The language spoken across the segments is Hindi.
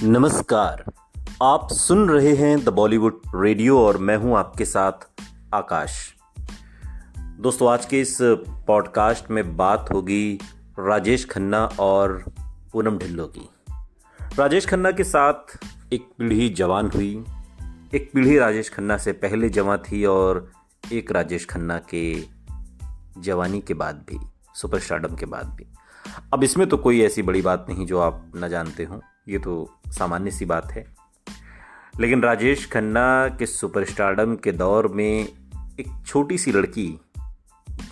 नमस्कार। आप सुन रहे हैं द बॉलीवुड रेडियो और मैं हूं आपके साथ आकाश। दोस्तों, आज के इस पॉडकास्ट में बात होगी राजेश खन्ना और पूनम ढिल्लों की। राजेश खन्ना के साथ एक पीढ़ी जवान हुई, एक पीढ़ी राजेश खन्ना से पहले जवां थी और एक राजेश खन्ना के जवानी के बाद भी, सुपरस्टारडम के बाद भी। अब इसमें तो कोई ऐसी बड़ी बात नहीं जो आप न जानते हो, ये तो सामान्य सी बात है। लेकिन राजेश खन्ना के सुपरस्टारडम के दौर में एक छोटी सी लड़की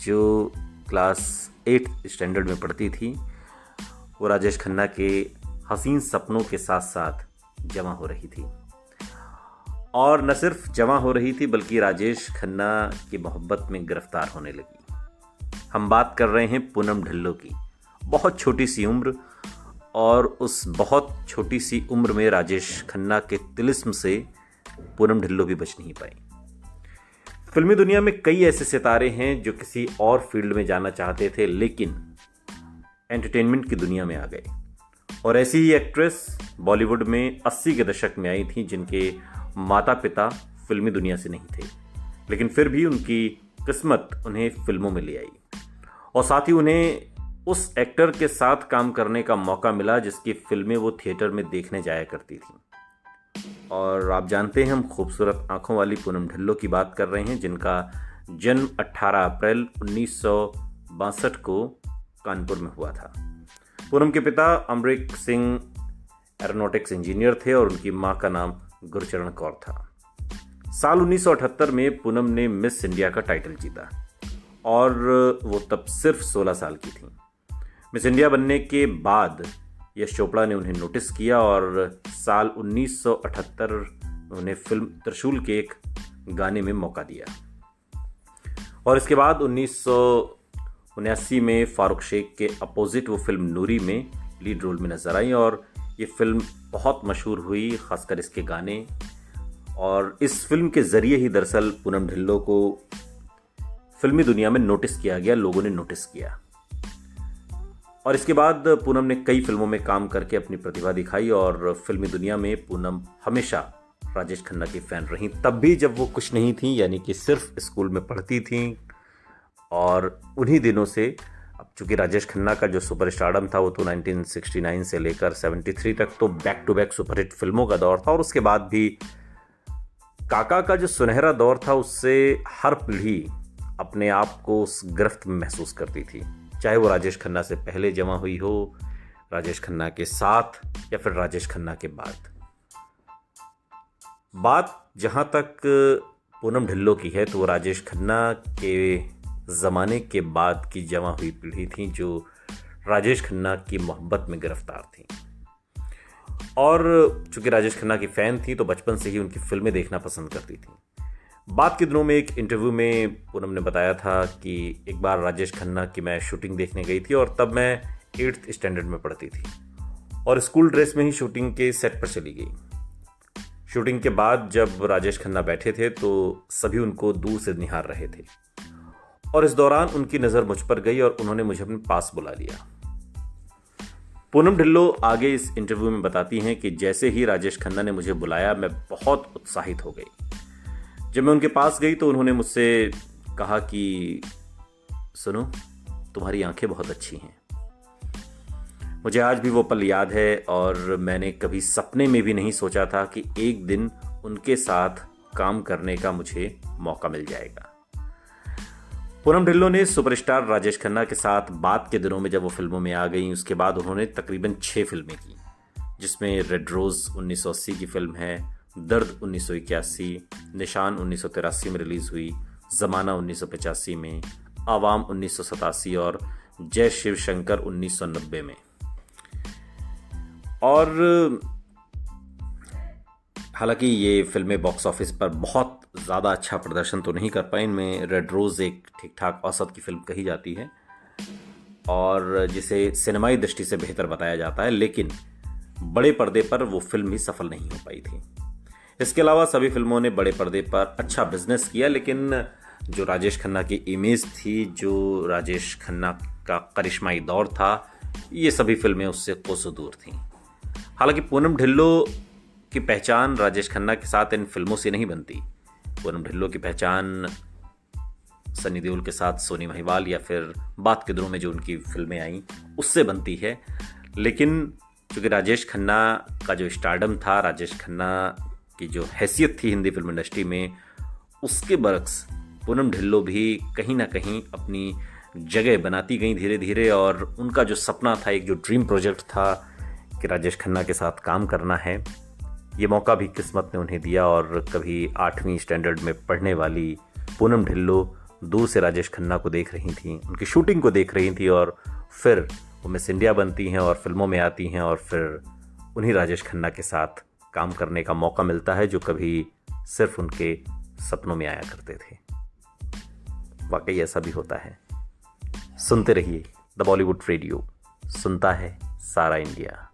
जो क्लास 8 स्टैंडर्ड में पढ़ती थी, वो राजेश खन्ना के हसीन सपनों के साथ साथ जमा हो रही थी। और न सिर्फ जमा हो रही थी बल्कि राजेश खन्ना की मोहब्बत में गिरफ्तार होने लगी। हम बात कर रहे हैं पूनम ढिल्लों की। बहुत छोटी सी उम्र, और उस बहुत छोटी सी उम्र में राजेश खन्ना के तिलिस्म से पूनम ढिल्लों भी बच नहीं पाई। फिल्मी दुनिया में कई ऐसे सितारे हैं जो किसी और फील्ड में जाना चाहते थे लेकिन एंटरटेनमेंट की दुनिया में आ गए। और ऐसी ही एक्ट्रेस बॉलीवुड में 80 के दशक में आई थी जिनके माता पिता फिल्मी दुनिया से नहीं थे, लेकिन फिर भी उनकी किस्मत उन्हें फिल्मों में ले आई और साथ ही उन्हें उस एक्टर के साथ काम करने का मौका मिला जिसकी फिल्में वो थिएटर में देखने जाया करती थी। और आप जानते हैं, हम खूबसूरत आंखों वाली पूनम ढिल्लों की बात कर रहे हैं जिनका जन्म 18 अप्रैल 1962 को कानपुर में हुआ था। पूनम के पिता अमरीक सिंह एरोनॉटिक्स इंजीनियर थे और उनकी मां का नाम गुरचरण कौर था। साल 1978 में पूनम ने मिस इंडिया का टाइटल जीता और वो तब सिर्फ 16 साल की थी। मिस इंडिया बनने के बाद यश चोपड़ा ने उन्हें नोटिस किया और साल 1978 उन्हें फिल्म त्रिशूल के एक गाने में मौका दिया। और इसके बाद 1979 में फारूक शेख के अपोजिट वो फिल्म नूरी में लीड रोल में नजर आई और ये फिल्म बहुत मशहूर हुई, खासकर इसके गाने। और इस फिल्म के जरिए ही दरअसल पूनम ढिल्लों को फिल्मी दुनिया में नोटिस किया गया, लोगों ने नोटिस किया। और इसके बाद पूनम ने कई फिल्मों में काम करके अपनी प्रतिभा दिखाई और फिल्मी दुनिया में पूनम हमेशा राजेश खन्ना की फैन रही, तब भी जब वो कुछ नहीं थी, यानी कि सिर्फ स्कूल में पढ़ती थी। और उन्हीं दिनों से, अब चूंकि राजेश खन्ना का जो सुपरस्टारडम था वो तो 1969 से लेकर 73 तक तो बैक टू बैक सुपरहिट फिल्मों का दौर था। और उसके बाद भी काका का जो सुनहरा दौर था उससे हर पीढ़ी अपने आप को उस गिरफ्त में महसूस करती थी, चाहे वो राजेश खन्ना से पहले जमा हुई हो, राजेश खन्ना के साथ या फिर राजेश खन्ना के बाद। बात जहां तक पूनम ढिल्लों की है तो वो राजेश खन्ना के ज़माने के बाद की जमा हुई पीढ़ी थी जो राजेश खन्ना की मोहब्बत में गिरफ्तार थी। और चूंकि राजेश खन्ना की फ़ैन थी तो बचपन से ही उनकी फिल्में देखना पसंद करती थी। बाद के दिनों में एक इंटरव्यू में पूनम ने बताया था कि एक बार राजेश खन्ना की मैं शूटिंग देखने गई थी और तब मैं 8th स्टैंडर्ड में पढ़ती थी और स्कूल ड्रेस में ही शूटिंग के सेट पर चली गई। शूटिंग के बाद जब राजेश खन्ना बैठे थे तो सभी उनको दूर से निहार रहे थे और इस दौरान उनकी नज़र मुझ पर गई और उन्होंने मुझे अपने पास बुला लिया। पूनम ढिल्लों आगे इस इंटरव्यू में बताती हैं कि जैसे ही राजेश खन्ना ने मुझे बुलाया मैं बहुत उत्साहित हो गई। जब मैं उनके पास गई तो उन्होंने मुझसे कहा कि सुनो, तुम्हारी आंखें बहुत अच्छी हैं। मुझे आज भी वो पल याद है और मैंने कभी सपने में भी नहीं सोचा था कि एक दिन उनके साथ काम करने का मुझे मौका मिल जाएगा। पूनम ढिल्लों ने सुपरस्टार राजेश खन्ना के साथ बाद के दिनों में जब वो फिल्मों में आ गई, उसके बाद उन्होंने तकरीबन 6 फिल्में की, जिसमें रेड रोज 1980 की फिल्म है, दर्द 1981, निशान 1983 में रिलीज हुई, जमाना 1985 में, आवाम 1987 और जय शिव शंकर 1990 में। और हालांकि ये फिल्में बॉक्स ऑफिस पर बहुत ज़्यादा अच्छा प्रदर्शन तो नहीं कर पाई। इनमें रेड रोज़ एक ठीक ठाक औसत की फिल्म कही जाती है और जिसे सिनेमाई दृष्टि से बेहतर बताया जाता है, लेकिन बड़े पर्दे पर वो फिल्म भी सफल नहीं हो पाई थी। इसके अलावा सभी फिल्मों ने बड़े पर्दे पर अच्छा बिजनेस किया, लेकिन जो राजेश खन्ना की इमेज थी, जो राजेश खन्ना का करिश्माई दौर था, ये सभी फिल्में उससे कोसों दूर थीं। हालांकि पूनम ढिल्लो की पहचान राजेश खन्ना के साथ इन फिल्मों से नहीं बनती। पूनम ढिल्लो की पहचान सनी देओल के साथ सोनी महिवाल या फिर बात के दिनों में जो उनकी फिल्में आई उससे बनती है। लेकिन क्योंकि राजेश खन्ना का जो स्टारडम था, राजेश खन्ना की जो हैसियत थी हिंदी फिल्म इंडस्ट्री में, उसके बरक्स पूनम ढिल्लो भी कहीं ना कहीं अपनी जगह बनाती गई धीरे धीरे। और उनका जो सपना था, एक जो ड्रीम प्रोजेक्ट था कि राजेश खन्ना के साथ काम करना है, ये मौका भी किस्मत ने उन्हें दिया। और कभी 8वीं स्टैंडर्ड में पढ़ने वाली पूनम ढिल्लो दूर से राजेश खन्ना को देख रही थी, उनकी शूटिंग को देख रही थी, और फिर वो मिस इंडिया बनती हैं और फिल्मों में आती हैं, और फिर उन्हीं राजेश खन्ना के साथ काम करने का मौका मिलता है जो कभी सिर्फ उनके सपनों में आया करते थे। वाकई ऐसा भी होता है। सुनते रहिए द बॉलीवुड रेडियो, सुनता है सारा इंडिया।